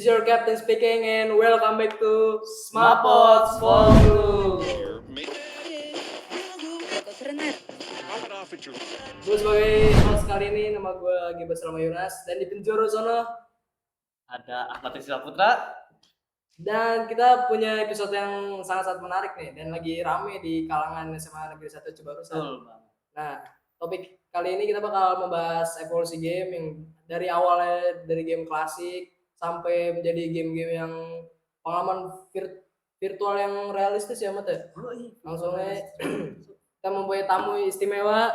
is your captain speaking and welcome back to Smapots Follow. Gue sebagai host kali ini, nama gue Gibas Rama Yunas, dan di penjuru sono ada Ahmad Rizal Putra. Dan kita punya episode yang sangat-sangat menarik nih, dan lagi rame di kalangan SMA Negeri 1 Cibarusan. Nah, topik kali ini kita bakal membahas evolusi game yang dari awalnya dari game klasik sampai menjadi game-game yang pengalaman virtual yang realistis ya, Mat ya? Langsung aja kita mempunyai tamu istimewa,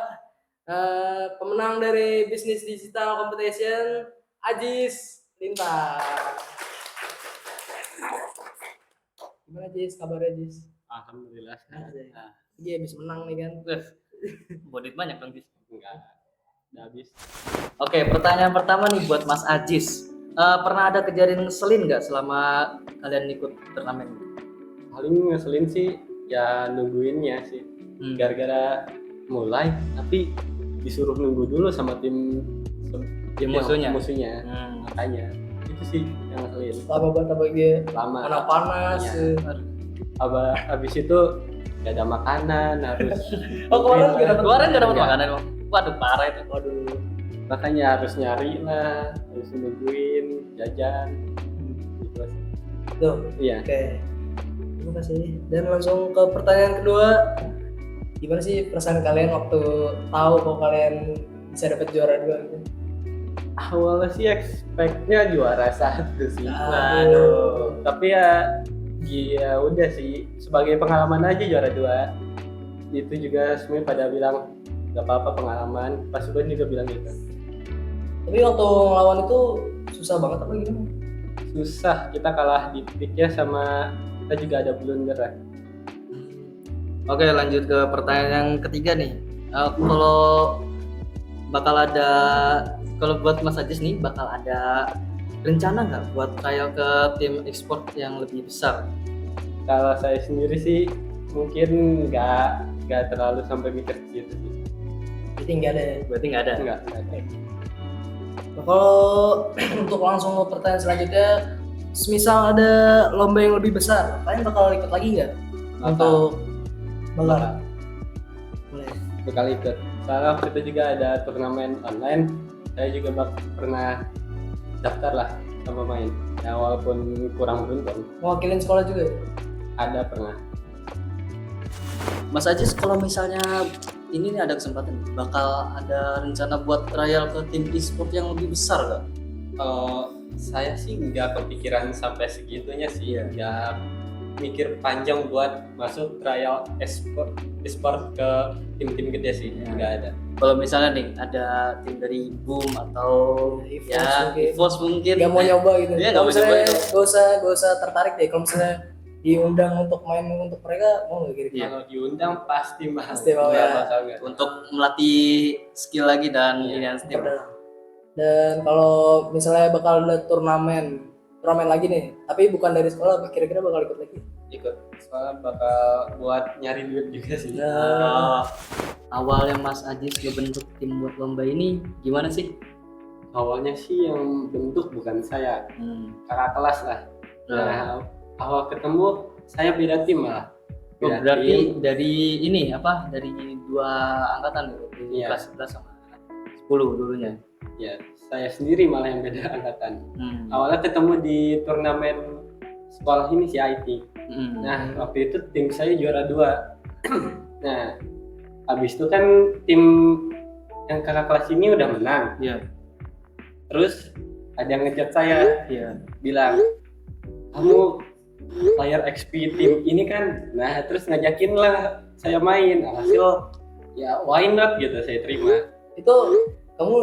pemenang dari Business Digital Competition, Ajis Lintar. Gimana Jis, kabarnya Jis? Alhamdulillah. Iya habis menang nih kan. Bodit banyak dong Jis. Enggak. Udah habis. Oke, pertanyaan pertama nih buat Mas Ajis. Pernah ada kejadian ngeselin nggak selama kalian ikut turnamen? Paling ngeselin sih ya nungguinnya sih. Gara-gara mulai tapi disuruh nunggu dulu sama tim musuhnya. Makanya itu sih yang ngeselin. Lama banget apa gitu. Lama. Panas. Ya. Habis itu gak ada makanan harus. Kemarin gak dapat makanan bang. Waduh parah itu. Waduh. Makanya harus nyari lah, harus nungguin jajan. Gitu sih. Tuh. Iya. Oke. Terima kasih. Dan langsung ke pertanyaan kedua. Gimana sih perasaan kalian waktu tahu kalau kalian bisa dapat juara 2 gitu? Awalnya sih expect-nya juara 1 sih. Aduh. Tapi ya udah sih sebagai pengalaman aja juara 2. Itu juga semuanya pada bilang gak apa-apa pengalaman. Pas gue juga bilang gitu. Tapi waktu ngelawan itu susah banget apa gimana? Susah, kita kalah di picknya sama kita juga ada blunder lah. Oke, lanjut ke pertanyaan yang ketiga nih. Kalau buat Mas Ajis nih bakal ada rencana nggak buat trial ke tim ekspor yang lebih besar? Kalau saya sendiri sih mungkin nggak terlalu sampai mikir gitu sih. Berarti nggak ada. Nggak ada. Nah, kalau untuk langsung ke pertanyaan selanjutnya, semisal ada lomba yang lebih besar, kalian bakal ikut lagi nggak? Untuk bakal. Boleh. Bakal ikut. Soalnya waktu itu juga ada turnamen online. Saya juga pernah daftar lah sama main. Ya walaupun kurang beruntung. Mewakilin sekolah juga? Ada pernah. Mas Ajis kalau misalnya ini nih ada kesempatan, bakal ada rencana buat trial ke tim e-sport yang lebih besar nggak? Saya sih nggak kepikiran sampai segitunya sih. Ya mikir panjang buat masuk trial e-sport ke tim-tim gede sih. Nggak ada. Kalau misalnya nih ada tim dari Boom atau EVOS mungkin nggak mau nyoba gitu. Iya, kalau misalnya gak usah tertarik deh. Kalau misalnya diundang untuk main untuk mereka mau nggak kira-kira? Kalau diundang pasti mau. Ya. Untuk melatih skill lagi dan tim. Dan kalau misalnya bakal ada turnamen lagi nih, tapi bukan dari sekolah, kira-kira bakal ikut lagi? Ikut. Soalnya bakal buat nyari duit juga sih. Awalnya Mas Ajis ngebentuk tim buat lomba ini gimana sih? Awalnya sih yang bentuk bukan saya, kakak kelas lah. Nah, awal ketemu saya beda tim malah. Berarti dari ini apa? Dari 2 angkatan gitu, kelas 11 sama 10 dulunya. Ya, saya sendiri malah yang beda angkatan. Awalnya ketemu di turnamen sekolah ini si IT. Nah, waktu itu tim saya juara 2. Nah, habis itu kan tim yang kakak kelas ini udah menang. Iya. Terus ada yang ngechat saya, bilang, "Kamu player XP tim ini kan?" Nah, terus ngajakin lah saya main. Hasil ya why not gitu, saya terima. Itu kamu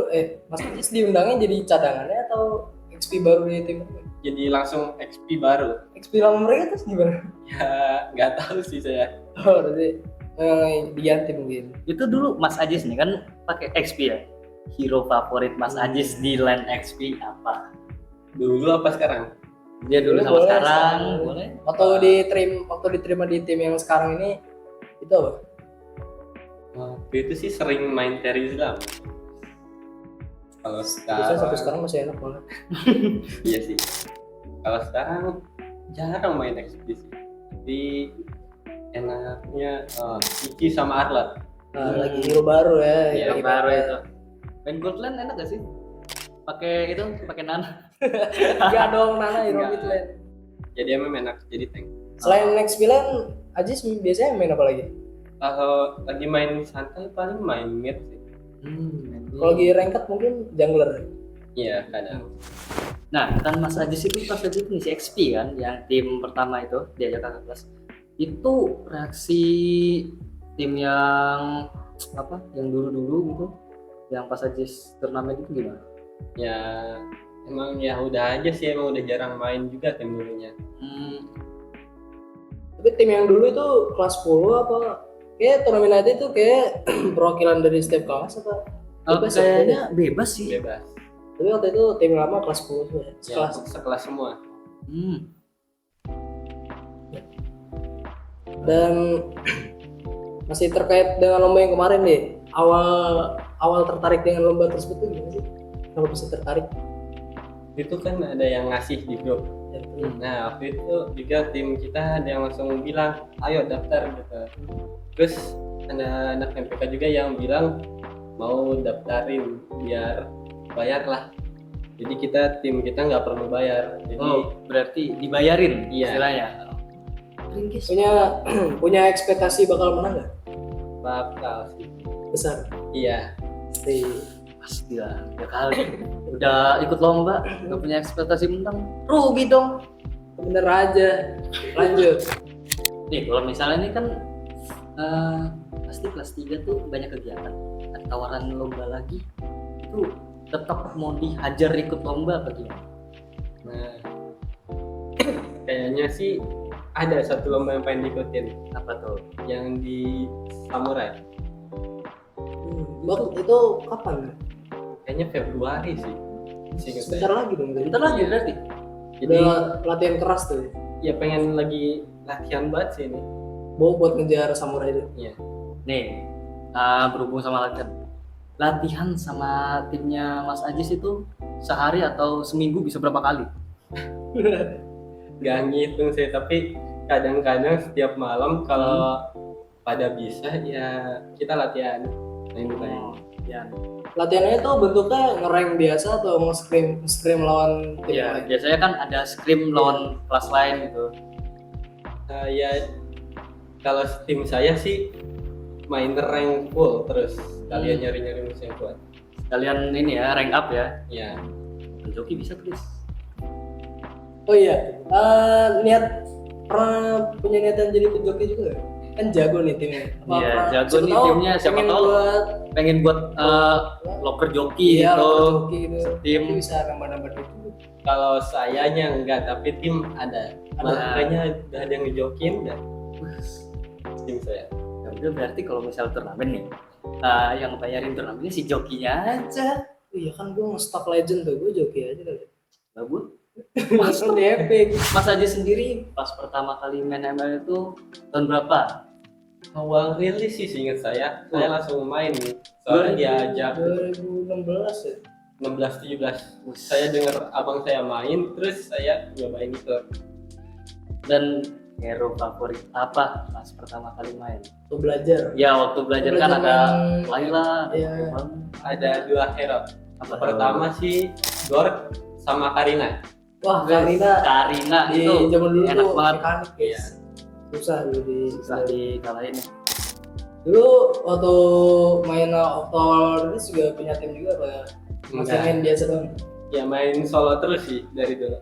Mas Ajis diundangnya jadi cadangannya atau XP baru di tim? Jadi langsung XP baru. XP lama mereka terus gimana? Ya nggak tahu sih saya. Berarti diganti mungkin. Itu dulu Mas Ajis nih kan pakai XP ya. Hero favorit Mas Ajis di line XP apa? Dulu apa sekarang? Dia dulu sama sekarang. Boleh. Waktu diterima di tim yang sekarang ini itu apa? Waktu itu sih sering main Terizla. Kalau Sampai sekarang masih enak banget. Iya sih. Kalau sekarang jarang main XP sih. Tapi enaknya Ichi sama Arla. Lagi hero baru ya. Iya, lagi baru pakai. itu. Main Goldland enak gak sih? Pakai Nana. Enggak dong, Nana hero Enggak. mid lane. Jadi emang enak jadi tank. Selain next villain, Ajis biasanya main apa lagi? Kalau lagi main santai paling main mid sih. Kalau lagi ranked mungkin jungler. Iya kadang. Nah, kan Mas Ajis itu pas lagi ngisi XP kan, yang tim pertama itu diajak kakak kelas. Itu reaksi tim yang apa? Yang dulu-dulu gitu, yang pas Ajis turnamen itu gimana? Ya emang ya udah aja sih, emang udah jarang main juga tim dulunya. Tapi tim yang dulu itu kelas 10 apa? Kayak turnamen aja itu kayak perwakilan dari setiap kelas apa? Bebas ya? Kayaknya bebas sih. Bebas. Tapi waktu itu tim lama kelas 10 tuh ya. Ya, Sekelas. sekelas semua. Dan masih terkait dengan lomba yang kemarin deh. Awal tertarik dengan lomba tersebut tuh gimana sih? Kenapa bisa tertarik? Itu kan ada yang ngasih di grup. Nah waktu itu juga tim kita ada yang langsung bilang ayo daftar gitu. Terus ada anak MPK juga yang bilang mau daftarin biar bayar lah. Jadi tim kita nggak perlu bayar. Jadi Berarti dibayarin Iya. istilahnya. punya ekspektasi bakal menang nggak? bakal sih. Besar. Iya. Pasti. Pasti lah, ya kali. Udah ikut lomba, nggak punya ekspektasi menang, rugi dong. Bener aja. Lanjut. Nih, kalau misalnya ini kan pasti kelas 3 tuh banyak kegiatan. Ada tawaran lomba lagi, itu tetap mau dihajar ikut lomba apa gimana? Nah kayaknya sih ada satu lomba yang pengen diikutin, Apa tuh? yang di Samurai. Bang, itu kapan? Kayaknya Februari sih. Seingat saya. Sebentar lagi dong. Bentar lagi berarti. Jadi Udah latihan keras tuh. ya pengen lagi latihan banget sih ini. Buat ngejar samurai itu. Iya. Nih, berhubung sama latihan sama timnya Mas Ajis itu sehari atau seminggu bisa berapa kali? Gak ngitung sih, tapi kadang-kadang setiap malam kalau pada bisa ya kita latihan main. Ya. Latihannya itu bentuknya nge-rank biasa atau mau scrim lawan tim Ya, lain? biasanya kan ada scrim lawan kelas lain gitu. Ya kalau tim saya sih main rank full terus, kalian nyari-nyari musuh yang kuat. Kalian ini ya, rank up ya. Ya. Joki bisa Chris. Oh iya, pernah punya niatan jadi pejoki juga nggak? Kan jago nih timnya. Iya, jago nih timnya. Siapa tahu pengen buat locker joki iya, gitu. joki gitu. Tim. Jadi bisa nambah-nambah itu. Kalau sayanya enggak, tapi tim ada. Makanya udah ada yang ngejokin dan tim saya. Ya udah, berarti kalau misal turnamen nih, yang bayarin turnamennya si jokinya aja. Iya kan gue staff legend tuh, gue joki aja kali. Bagus. Mas di epic. Mas aja sendiri pas pertama kali main ML itu tahun berapa? Awal rilis sih seingat saya langsung main nih. Soalnya diajak 2016 ya. 16-17. Saya dengar abang saya main, terus saya nyobain itu. Dan hero favorit apa pas pertama kali main? Tuh belajar. Ya waktu belajar kan ada Layla, Iya. Ada dua hero. Apa Pertama sih Gork sama Karina. Wah, Karina di di zaman dulu enak tuh banget. mekanik guys. Susah dulu Susah dikalahin. Dulu waktu main Octol Release juga punya tim juga apa ya? Masih main biasa dong. Ya main solo terus sih dari dulu.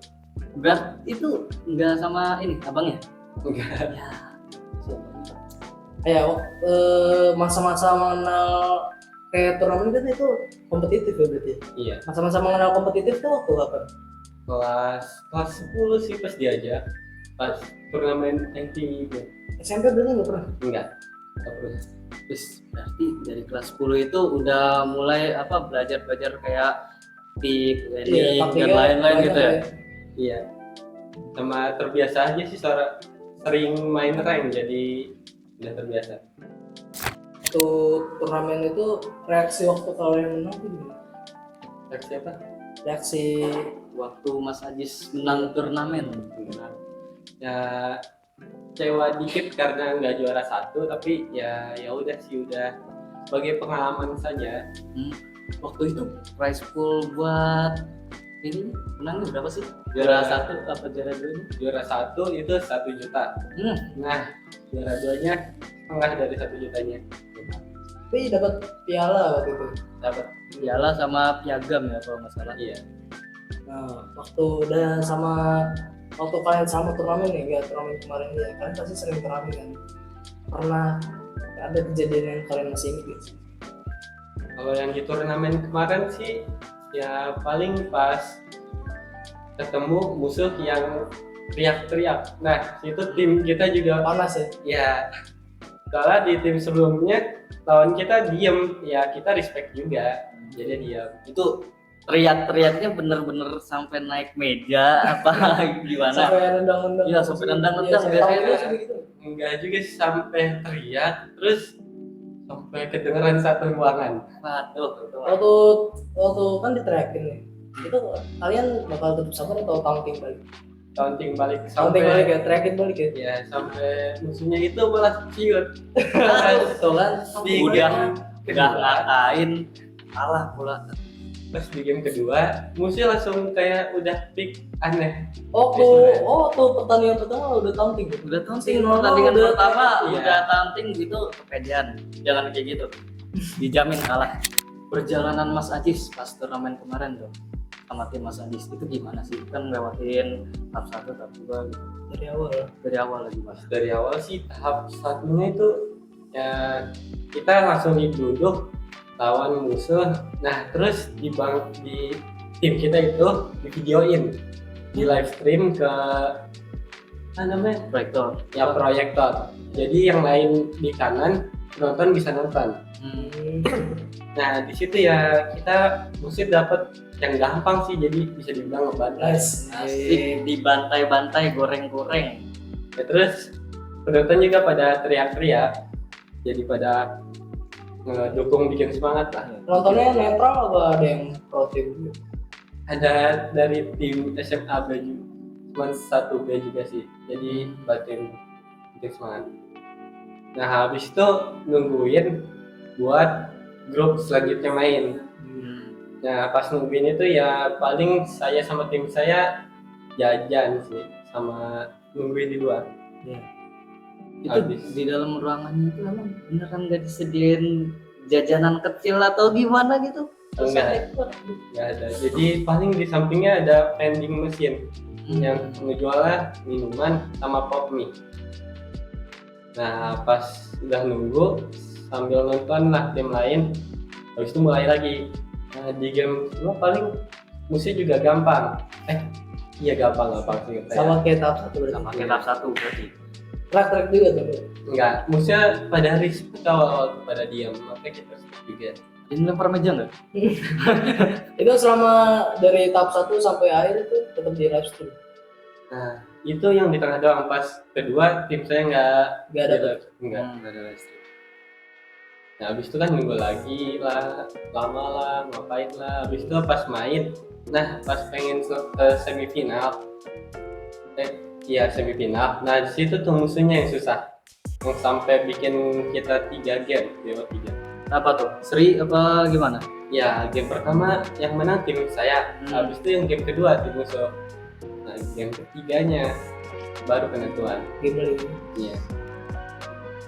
Berat itu enggak sama ini abangnya? Enggak. Ya, masa-masa mengenal kayak turnamen kan itu kompetitif ya berarti. Iya. Masa-masa mengenal kompetitif tuh waktu kapan? Kelas 10 sih pas diajak. Pas turnamen IT gitu. SMP berarti nggak pernah? Enggak pernah. Terus berarti dari kelas 10 itu udah mulai belajar kayak pick, landing, dan lain-lain gitu ya? Iya. Sama terbiasa aja sih sering main rank, jadi udah terbiasa. Waktu turnamen itu reaksi waktu kalian menang tuh gimana? Reaksi apa? reaksi waktu Mas Ajis menang turnamen. Ya kecewa dikit karena nggak juara satu, tapi ya udah sih, udah sebagai pengalaman saja. Waktu itu prize pool buat ini menangnya berapa sih? Juara satu apa juara dua? Juara satu itu 1 juta. Nah, juara duanya setengah dari 1 jutanya. tapi dapat piala waktu itu. Dapat. Piala sama piagam ya kalau nggak salah. Iya. Nah, waktu kalian sama turnamen nih, enggak turnamen kemarin ya, kalian pasti sering turnamen kan. Pernah ada kejadian yang kalian masih ingat gitu? Kalau yang di turnamen kemarin sih ya paling pas ketemu musuh yang teriak-teriak. Nah, itu tim kita juga Panas ya? ya, soalnya di tim sebelumnya lawan kita diem, ya kita respect juga, jadi diam. Itu teriak-teriaknya bener-bener sampai naik meja apa gimana? Sampai nendang-nendang. Iya, sampai nendang-nendang, Iya, sampai biasanya tahu gitu. gitu. Enggak juga sih, sampai teriak, terus sampai kedengeran satu ruangan. Waduh, Waktu kan diteriakin nih, itu kalian bakal tetap sabar atau taunting balik? Taunting balik Taunting balik ya, teriakin balik ya? ya sampai musuhnya itu malah ciut. Betul kan? Di udah game ngatain kalah pula. pas di game kedua musuh langsung kayak udah pick aneh. Tuh pertandingan pertama udah taunting. Udah taunting, Si Nono pertandingan udah pertama iya. udah taunting gitu, kepedean. Jangan kayak gitu. Dijamin kalah. Perjalanan Mas Ajis pas turnamen kemarin tuh sama tim Mas Ajis itu gimana sih? Kan lewatin tahap 1, tahap 2 gitu. Dari awal lagi Mas. Dari awal sih tahap satunya itu ya kita langsung duduk lawan musuh. Nah, terus di tim kita itu di videoin, di live stream ke apa namanya? Proyektor. Ya, proyektor. Jadi yang lain di kanan penonton bisa nonton. Nah, di situ ya kita mesti dapat yang gampang sih, jadi bisa dibilang ngebantai. Asik, dibantai-bantai, goreng-goreng. Ya, terus penonton juga pada teriak-teriak, jadi pada ngedukung, bikin semangat lah. Nontonnya netral apa ada yang pro tim? Ada dari tim SMA B juga, cuma 1B juga sih, jadi batin bikin semangat. Nah, habis itu nungguin buat grup selanjutnya main. Nah, pas nungguin itu ya paling saya sama tim saya jajan sih, sama nungguin di luar. Itu di dalam ruangannya itu emang beneran nggak disediain jajanan kecil atau gimana gitu? Enggak ada. Jadi paling di sampingnya ada vending mesin yang ngejualnya minuman sama pop mie. Nah, pas udah nunggu sambil nonton lah tim lain, habis itu mulai lagi. Nah, di game kedua paling musuh juga gampang. Iya gampang sih. Sama kayak tahap 1 berarti. Sama kayak tahap 1 berarti. Track juga tuh. Enggak, musuhnya pada respect awal pada diam, makanya kita respect juga. Ini lempar meja nggak? Itu selama dari tahap 1 sampai akhir itu tetap di live stream. Nah, itu yang di tengah doang. Pas kedua tim saya nggak ada live stream. Nah, habis itu kan nunggu lagi lah, lama lah, ngapain lah. Habis itu pas main, nah pas pengen ke semifinal, semifinal. Nah, di situ tuh musuhnya yang susah, yang sampai bikin kita 3 game, lewat 3. Apa tuh? Seri apa gimana? Ya, game pertama yang menang tim saya. Habis itu yang game kedua tim musuh. Nah, game ketiganya baru penentuan. Game lagi. Iya.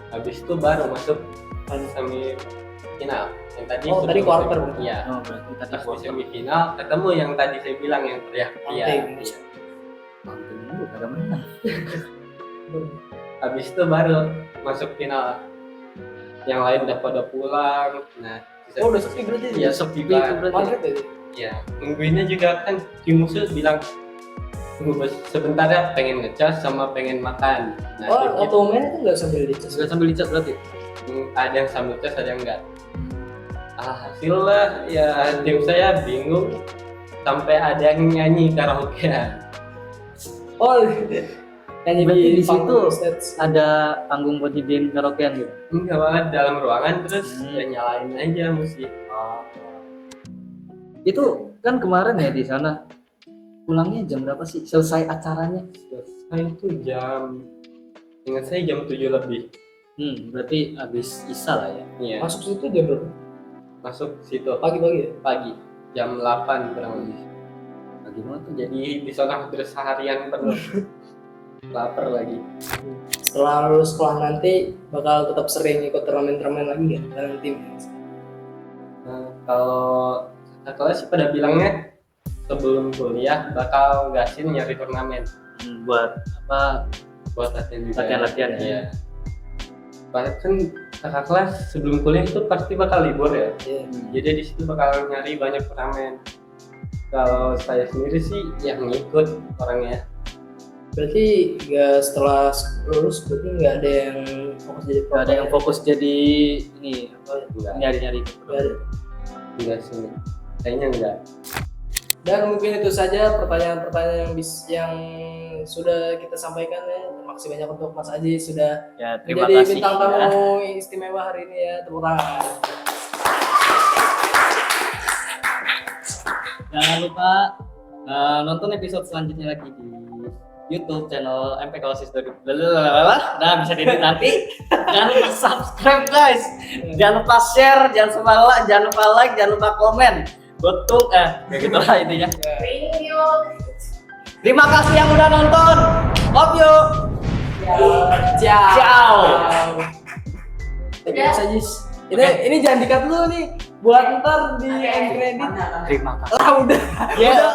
Habis itu baru masuk semifinal. Yang tadi tadi quarter. Iya. Oh, berarti tadi Pas di semifinal ketemu yang tadi saya bilang yang teriak-teriak. Iya. Mantul dulu kagak menang. Habis itu baru masuk final. Yang lain udah pada pulang. Nah, udah sepi berarti. Iya, sepi itu banget. berarti. Iya. Nungguinnya juga kan tim musuh bilang tunggu sebentar ya, pengen ngecas sama pengen makan. Nah, waktu main itu nggak sambil dicas? Nggak sambil dicas berarti? Ada yang sambil cas, ada yang enggak. Hasil lah ya tim saya bingung sampai ada yang nyanyi karaoke. Nyanyi di situ stage. ada panggung buat didiin karaokean gitu? Enggak banget, dalam ruangan terus ya nyalain aja musik. Itu kan kemarin ya di sana pulangnya jam berapa sih selesai acaranya? Selesai itu ingat saya jam 7 lebih. Berarti habis isya lah ya. Iya. Masuk situ jam berapa? Masuk situ Pagi-pagi ya? pagi jam 8 kurang lebih. Bagaimana tuh Jadi di sana hampir seharian penuh. Lapar lagi. Setelah lulus sekolah nanti bakal tetap sering ikut turnamen-turnamen lagi kan dalam tim. Nah, kalau kakak kelas sih pada bilangnya sebelum kuliah bakal gasin nyari turnamen buat apa? buat latihan juga. Latihan-latihan ya. Iya. Padahal kan kakak kelas sebelum kuliah itu pasti bakal libur ya. Iya. Jadi di situ bakal nyari banyak turnamen. Kalau saya sendiri sih ya ngikut orangnya. Berarti nggak setelah lulus berarti nggak ada yang fokus jadi pro. Gak ada yang fokus jadi ini apa? Enggak. Nyari-nyari. Nggak ada. Enggak sih. Kayaknya enggak. Dan mungkin itu saja pertanyaan-pertanyaan yang sudah kita sampaikan ya. Terima kasih banyak untuk Mas Aji sudah Ya, terima menjadi kasih. bintang tamu Ya. istimewa hari ini ya. Tepuk tangan. Jangan lupa nonton episode selanjutnya lagi di YouTube channel MPK OSIS 2000. Nah, bisa dilihat nanti. Jangan lupa subscribe guys. Jangan lupa share, jangan lupa like, jangan lupa komen. Betul kayak gitu lah intinya. Terima kasih yang udah nonton. Love you. Ciao. Ciao. Thank you Mas Ajis. Ini jangan di-cut dulu nih buat ntar di end credit. Terima kasih. Lah udah. Ya. Udah.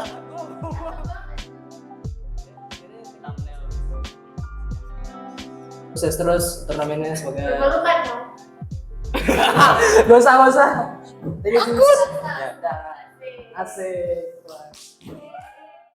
Sukses terus turnamennya semoga. Gak usah. Takut. Asik.